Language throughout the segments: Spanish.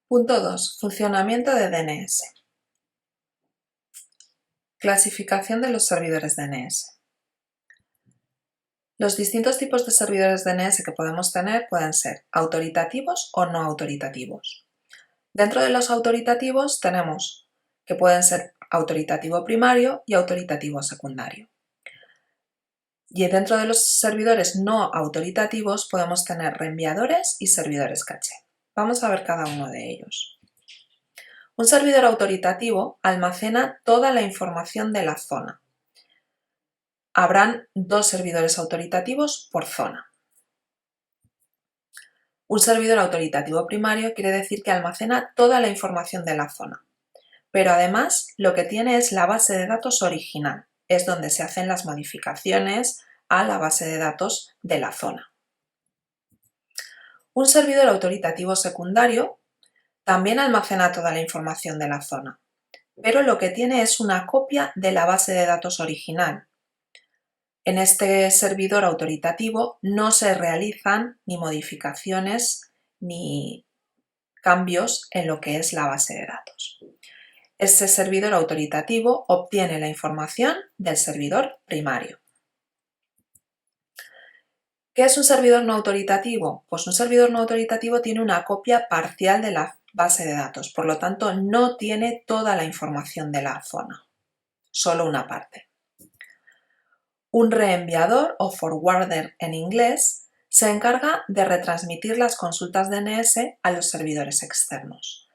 Punto 2. Funcionamiento de DNS. Clasificación de los servidores DNS. Los distintos tipos de servidores DNS que podemos tener pueden ser autoritativos o no autoritativos. Dentro de los autoritativos tenemos que pueden ser autoritativo primario y autoritativo secundario. Y dentro de los servidores no autoritativos podemos tener reenviadores y servidores caché. Vamos a ver cada uno de ellos. Un servidor autoritativo almacena toda la información de la zona. Habrán 2 servidores autoritativos por zona. Un servidor autoritativo primario quiere decir que almacena toda la información de la zona, pero además lo que tiene es la base de datos original, es donde se hacen las modificaciones a la base de datos de la zona. Un servidor autoritativo secundario también almacena toda la información de la zona, pero lo que tiene es una copia de la base de datos original. En este servidor autoritativo no se realizan ni modificaciones ni cambios en lo que es la base de datos. Este servidor autoritativo obtiene la información del servidor primario. ¿Qué es un servidor no autoritativo? Pues un servidor no autoritativo tiene una copia parcial de la base de datos, por lo tanto no tiene toda la información de la zona, solo una parte. Un reenviador o forwarder en inglés se encarga de retransmitir las consultas DNS a los servidores externos.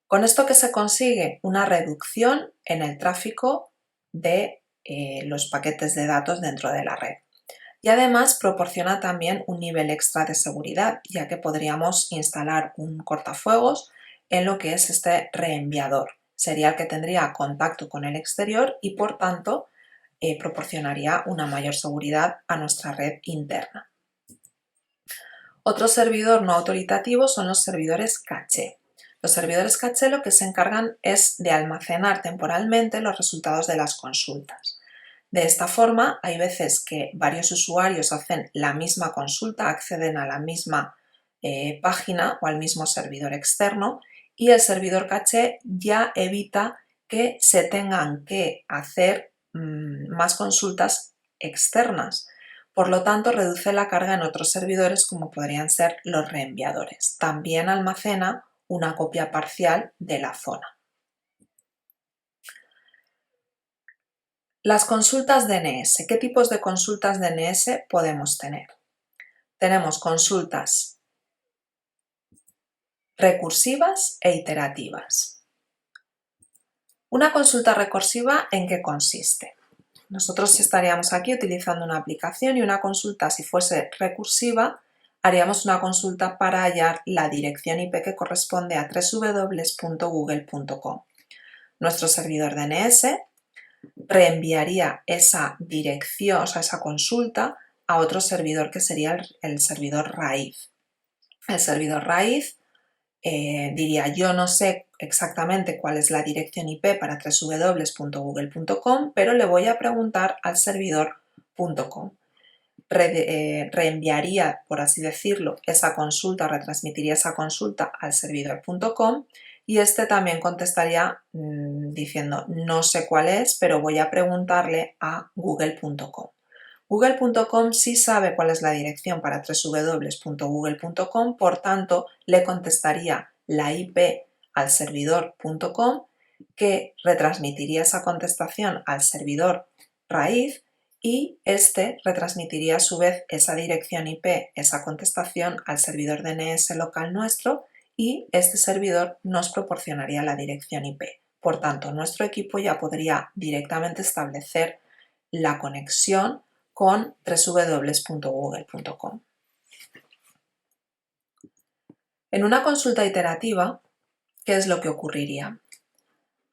Con esto que se consigue una reducción en el tráfico de los paquetes de datos dentro de la red. Y además proporciona también un nivel extra de seguridad, ya que podríamos instalar un cortafuegos en lo que es este reenviador. Sería el que tendría contacto con el exterior y por tanto proporcionaría una mayor seguridad a nuestra red interna. Otro servidor no autoritativo son los servidores caché. Los servidores caché lo que se encargan es de almacenar temporalmente los resultados de las consultas. De esta forma, hay veces que varios usuarios hacen la misma consulta, acceden a la misma página o al mismo servidor externo y el servidor caché ya evita que se tengan que hacer más consultas externas. Por lo tanto, reduce la carga en otros servidores como podrían ser los reenviadores. También almacena una copia parcial de la zona. Las consultas DNS. ¿Qué tipos de consultas DNS podemos tener? Tenemos consultas recursivas e iterativas. Una consulta recursiva, ¿en qué consiste? Nosotros estaríamos aquí utilizando una aplicación y una consulta, si fuese recursiva, haríamos una consulta para hallar la dirección IP que corresponde a www.google.com. Nuestro servidor DNS reenviaría esa dirección, o sea, esa consulta a otro servidor que sería el servidor raíz. El servidor raíz diría: yo no sé exactamente cuál es la dirección IP para www.google.com, pero le voy a preguntar al servidor.com. Reenviaría, por así decirlo, esa consulta, retransmitiría esa consulta al servidor.com y este también contestaría diciendo: no sé cuál es, pero voy a preguntarle a google.com. Google.com sí sabe cuál es la dirección para www.google.com, por tanto le contestaría la IP al servidor.com, que retransmitiría esa contestación al servidor raíz y este retransmitiría a su vez esa dirección IP, esa contestación al servidor DNS local nuestro y este servidor nos proporcionaría la dirección IP. Por tanto, nuestro equipo ya podría directamente establecer la conexión con www.google.com. En una consulta iterativa, ¿qué es lo que ocurriría?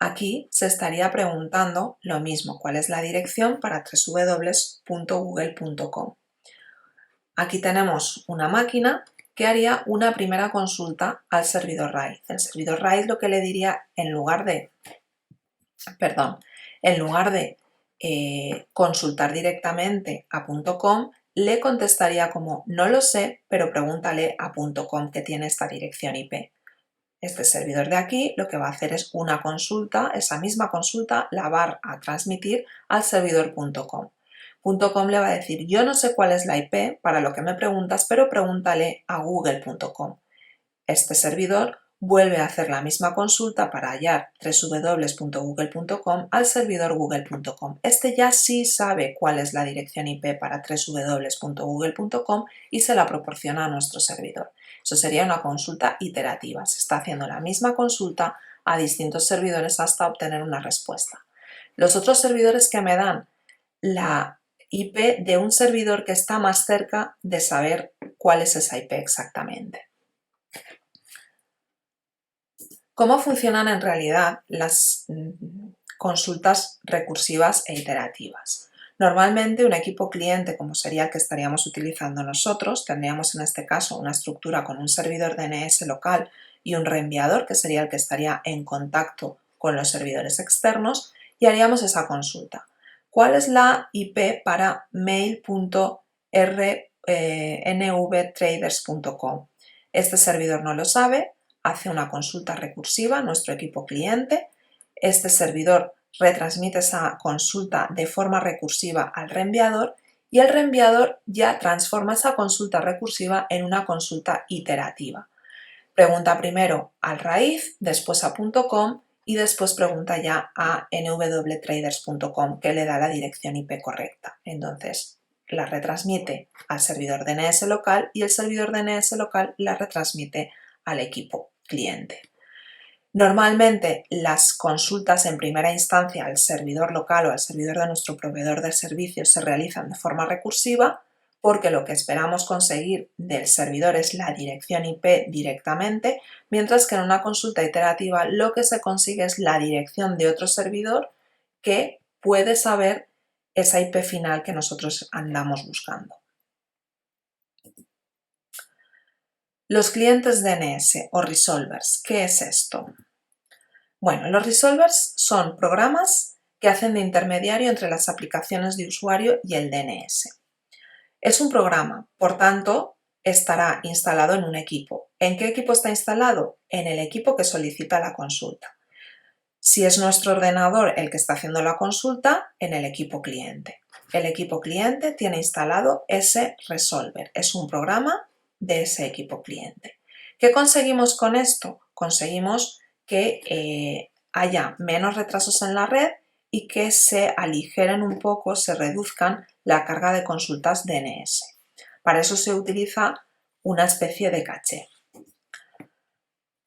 Aquí se estaría preguntando lo mismo: ¿cuál es la dirección para www.google.com? Aquí tenemos una máquina que haría una primera consulta al servidor raíz. El servidor raíz lo que le diría, en lugar de consultar directamente a .com, le contestaría como: no lo sé, pero pregúntale a .com que tiene esta dirección IP. Este servidor de aquí lo que va a hacer es una consulta, esa misma consulta la va a transmitir al servidor .com. .com le va a decir, yo no sé cuál es la IP para lo que me preguntas, pero pregúntale a google.com. Este servidor vuelve a hacer la misma consulta para hallar www.google.com al servidor google.com. Este ya sí sabe cuál es la dirección IP para www.google.com y se la proporciona a nuestro servidor. Eso sería una consulta iterativa. Se está haciendo la misma consulta a distintos servidores hasta obtener una respuesta. Los otros servidores que me dan la IP de un servidor que está más cerca de saber cuál es esa IP exactamente. ¿Cómo funcionan en realidad las consultas recursivas e iterativas? Normalmente un equipo cliente, como sería el que estaríamos utilizando nosotros, tendríamos en este caso una estructura con un servidor DNS local y un reenviador, que sería el que estaría en contacto con los servidores externos, y haríamos esa consulta. ¿Cuál es la IP para mail.rnvtraders.com? Este servidor no lo sabe, hace una consulta recursiva a nuestro equipo cliente, este servidor retransmite esa consulta de forma recursiva al reenviador y el reenviador ya transforma esa consulta recursiva en una consulta iterativa. Pregunta primero al raíz, después a .com y después pregunta ya a nwtraders.com, que le da la dirección IP correcta. Entonces la retransmite al servidor DNS local y el servidor DNS local la retransmite al equipo cliente. Normalmente las consultas en primera instancia al servidor local o al servidor de nuestro proveedor de servicios se realizan de forma recursiva porque lo que esperamos conseguir del servidor es la dirección IP directamente, mientras que en una consulta iterativa lo que se consigue es la dirección de otro servidor que puede saber esa IP final que nosotros andamos buscando. Los clientes DNS o resolvers, ¿qué es esto? Bueno, los resolvers son programas que hacen de intermediario entre las aplicaciones de usuario y el DNS. Es un programa, por tanto, estará instalado en un equipo. ¿En qué equipo está instalado? En el equipo que solicita la consulta. Si es nuestro ordenador el que está haciendo la consulta, en el equipo cliente. El equipo cliente tiene instalado ese resolver. Es un programa de ese equipo cliente. ¿Qué conseguimos con esto? Conseguimos que haya menos retrasos en la red y que se aligeren un poco, se reduzcan la carga de consultas DNS. Para eso se utiliza una especie de caché.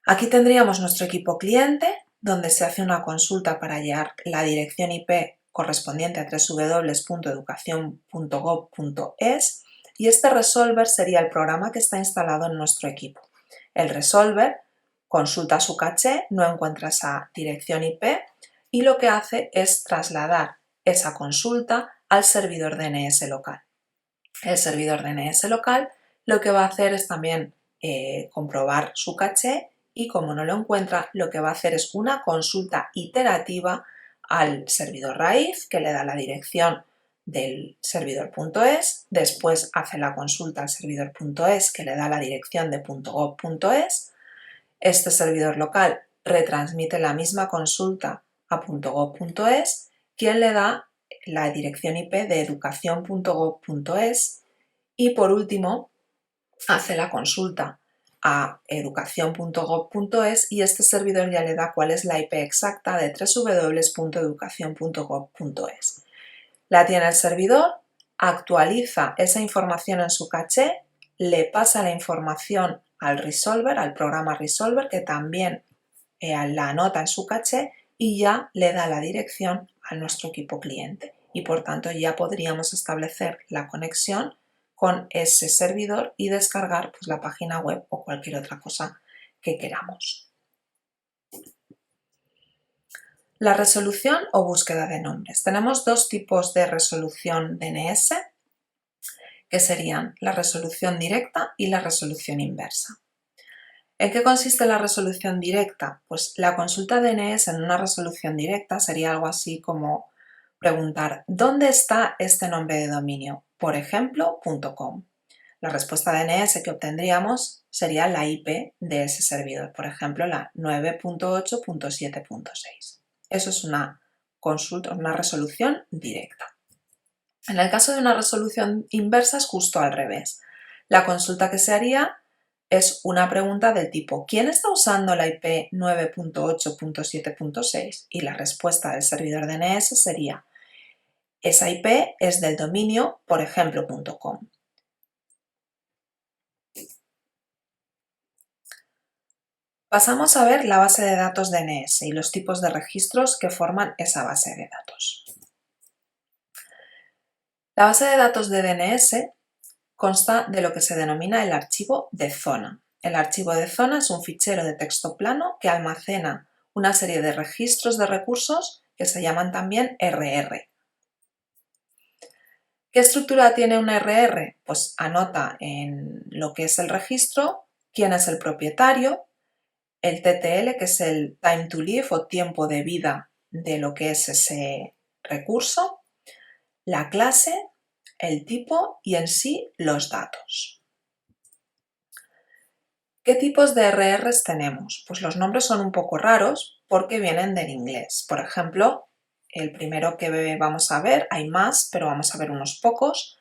Aquí tendríamos nuestro equipo cliente, donde se hace una consulta para hallar la dirección IP correspondiente a www.educacion.gov.es y este resolver sería el programa que está instalado en nuestro equipo. El resolver consulta su caché, no encuentra esa dirección IP y lo que hace es trasladar esa consulta al servidor DNS local. El servidor DNS local lo que va a hacer es también comprobar su caché y como no lo encuentra, lo que va a hacer es una consulta iterativa al servidor raíz que le da la dirección del servidor.es, después hace la consulta al servidor.es que le da la dirección de .gov.es, este servidor local retransmite la misma consulta a .gov.es, quien le da la dirección IP de educacion.gov.es y por último hace la consulta a educacion.gov.es y este servidor ya le da cuál es la IP exacta de www.educacion.gov.es. La tiene el servidor, actualiza esa información en su caché, le pasa la información al resolver, al programa resolver, que también la anota en su caché y ya le da la dirección a nuestro equipo cliente y por tanto ya podríamos establecer la conexión con ese servidor y descargar pues, la página web o cualquier otra cosa que queramos. La resolución o búsqueda de nombres. Tenemos dos tipos de resolución DNS, que serían la resolución directa y la resolución inversa. ¿En qué consiste la resolución directa? Pues la consulta DNS en una resolución directa sería algo así como preguntar ¿dónde está este nombre de dominio? Por ejemplo, .com. La respuesta DNS que obtendríamos sería la IP de ese servidor, por ejemplo, la 9.8.7.6. Eso es una consulta, una resolución directa. En el caso de una resolución inversa es justo al revés. La consulta que se haría es una pregunta del tipo ¿quién está usando la IP 9.8.7.6? Y la respuesta del servidor DNS sería esa IP es del dominio por ejemplo.com. Pasamos a ver la base de datos DNS y los tipos de registros que forman esa base de datos. La base de datos de DNS consta de lo que se denomina el archivo de zona. El archivo de zona es un fichero de texto plano que almacena una serie de registros de recursos que se llaman también RR. ¿Qué estructura tiene un RR? Pues anota en lo que es el registro, quién es el propietario, el TTL, que es el time to live o tiempo de vida de lo que es ese recurso, la clase, el tipo y en sí los datos. ¿Qué tipos de RRs tenemos? Pues los nombres son un poco raros porque vienen del inglés. Por ejemplo, el primero que vamos a ver, hay más, pero vamos a ver unos pocos,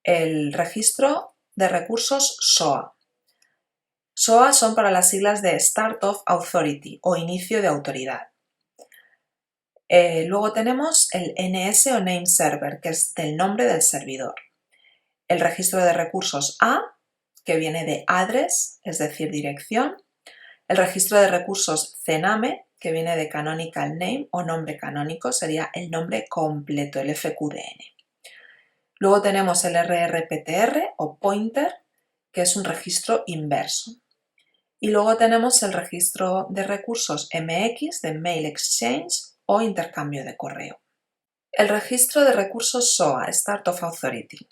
el registro de recursos SOA. SOA son para las siglas de Start of Authority o inicio de autoridad. Luego tenemos el NS o Name Server, que es del nombre del servidor. El registro de recursos A, que viene de address, es decir, dirección. El registro de recursos CNAME, que viene de Canonical Name o nombre canónico, sería el nombre completo, el FQDN. Luego tenemos el RRPTR o Pointer, que es un registro inverso. Y luego tenemos el registro de recursos MX de Mail Exchange o intercambio de correo. El registro de recursos SOA, Start of Authority.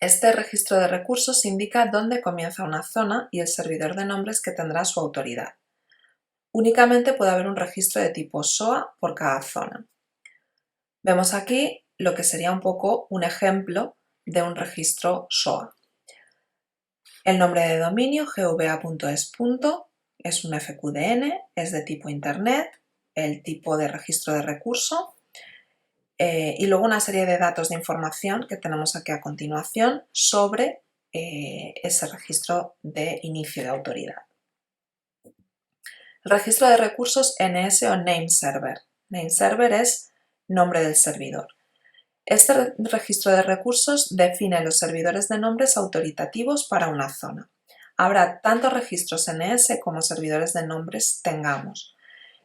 Este registro de recursos indica dónde comienza una zona y el servidor de nombres que tendrá su autoridad. Únicamente puede haber un registro de tipo SOA por cada zona. Vemos aquí lo que sería un poco un ejemplo de un registro SOA. El nombre de dominio gva.es. Es un FQDN, es de tipo Internet, el tipo de registro de recurso y luego una serie de datos de información que tenemos aquí a continuación sobre ese registro de inicio de autoridad. El registro de recursos NS o Name Server. Name Server es nombre del servidor. Este registro de recursos define los servidores de nombres autoritativos para una zona. Habrá tantos registros NS como servidores de nombres tengamos.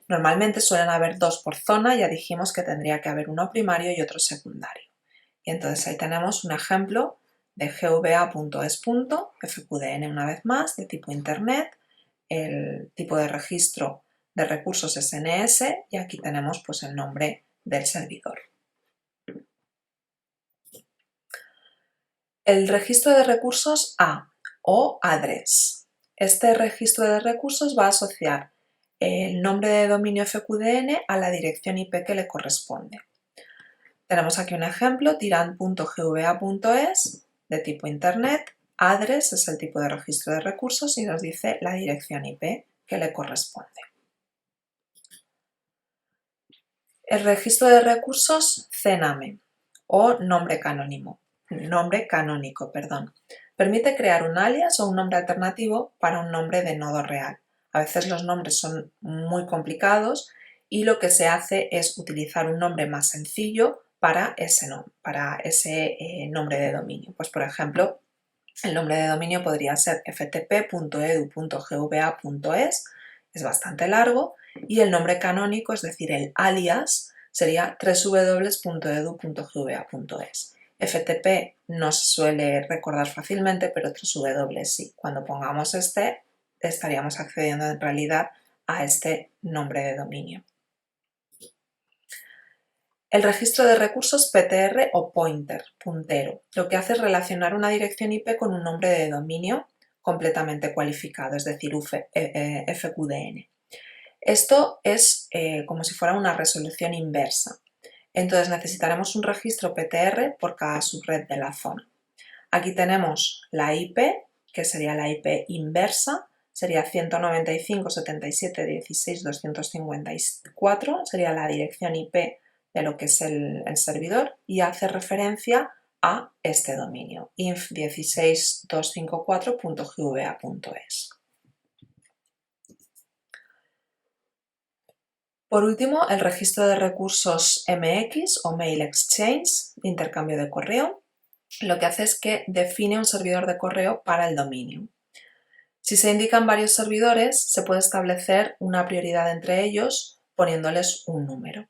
Normalmente suelen haber dos por zona, ya dijimos que tendría que haber uno primario y otro secundario. Y entonces ahí tenemos un ejemplo de gva.es. FQDN una vez más, de tipo Internet, el tipo de registro de recursos es NS y aquí tenemos pues el nombre del servidor. El registro de recursos A o address. Este registro de recursos va a asociar el nombre de dominio FQDN a la dirección IP que le corresponde. Tenemos aquí un ejemplo, tiran.gva.es de tipo Internet, address es el tipo de registro de recursos y nos dice la dirección IP que le corresponde. El registro de recursos CNAME o nombre canónico, permite crear un alias o un nombre alternativo para un nombre de nodo real. A veces los nombres son muy complicados y lo que se hace es utilizar un nombre más sencillo para ese nombre de dominio. Pues por ejemplo, el nombre de dominio podría ser ftp.edu.gva.es, es bastante largo, y el nombre canónico, es decir, el alias, sería www.edu.gva.es. FTP no se suele recordar fácilmente, pero www sí. Cuando pongamos este, estaríamos accediendo en realidad a este nombre de dominio. El registro de recursos PTR o pointer, puntero, lo que hace es relacionar una dirección IP con un nombre de dominio completamente cualificado, es decir, FQDN. Esto es como si fuera una resolución inversa. Entonces necesitaremos un registro PTR por cada subred de la zona. Aquí tenemos la IP, que sería la IP inversa, sería 195.77.16.254, sería la dirección IP de lo que es el servidor y hace referencia a este dominio, inf16254.gva.es. Por último, el registro de recursos MX o Mail Exchange, intercambio de correo, lo que hace es que define un servidor de correo para el dominio. Si se indican varios servidores, se puede establecer una prioridad entre ellos poniéndoles un número.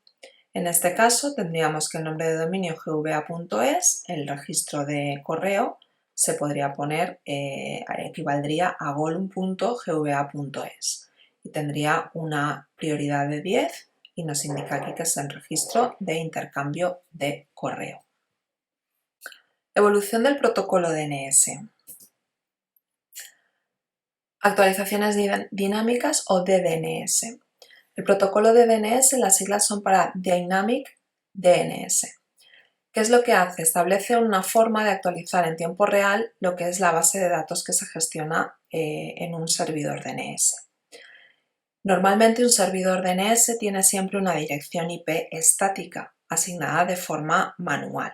En este caso tendríamos que el nombre de dominio gva.es, el registro de correo se podría poner, equivaldría a golum.gva.es y tendría una prioridad de 10 y nos indica aquí que es el registro de intercambio de correo. Evolución del protocolo DNS. Actualizaciones dinámicas o DDNS. El protocolo de DNS, las siglas son para Dynamic DNS. ¿Qué es lo que hace? Establece una forma de actualizar en tiempo real lo que es la base de datos que se gestiona en un servidor DNS. Normalmente un servidor DNS tiene siempre una dirección IP estática, asignada de forma manual.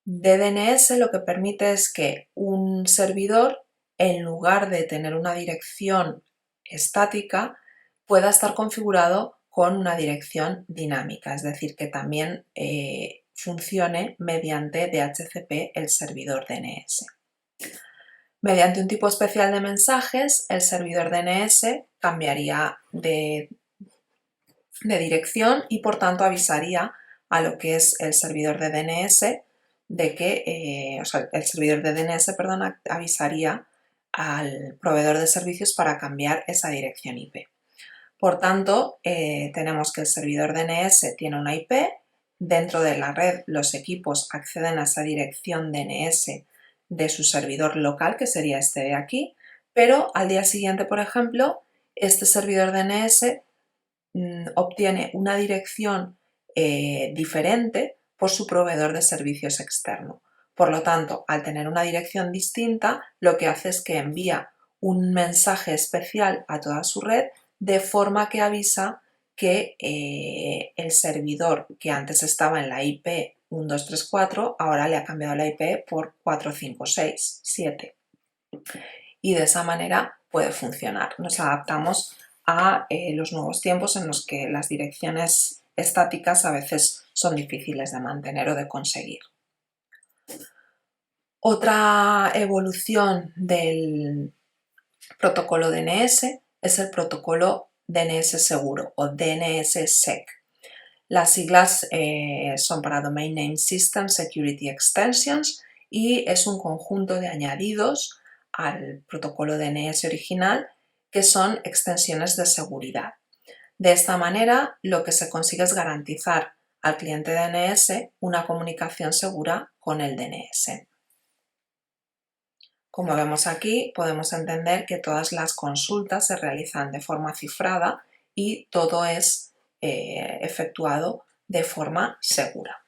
DDNS lo que permite es que un servidor, en lugar de tener una dirección estática, pueda estar configurado con una dirección dinámica, es decir, que también funcione mediante DHCP el servidor DNS. Mediante un tipo especial de mensajes, el servidor DNS cambiaría de dirección y por tanto avisaría a lo que es el servidor de DNS de que, el servidor de DNS, avisaría al proveedor de servicios para cambiar esa dirección IP. Por tanto, tenemos que el servidor DNS tiene una IP, dentro de la red los equipos acceden a esa dirección DNS de su servidor local, que sería este de aquí, pero al día siguiente, por ejemplo, este servidor DNS obtiene una dirección diferente por su proveedor de servicios externo. Por lo tanto, al tener una dirección distinta, lo que hace es que envía un mensaje especial a toda su red de forma que avisa que el servidor que antes estaba en la IP 1234 ahora le ha cambiado la IP por 4567 y de esa manera puede funcionar. Nos adaptamos a los nuevos tiempos en los que las direcciones estáticas a veces son difíciles de mantener o de conseguir. Otra evolución del protocolo DNS es el protocolo DNS seguro o DNSSEC. Las siglas son para Domain Name System Security Extensions y es un conjunto de añadidos al protocolo DNS original que son extensiones de seguridad. De esta manera, lo que se consigue es garantizar al cliente DNS una comunicación segura con el DNS. Como vemos aquí, podemos entender que todas las consultas se realizan de forma cifrada y todo es efectuado de forma segura.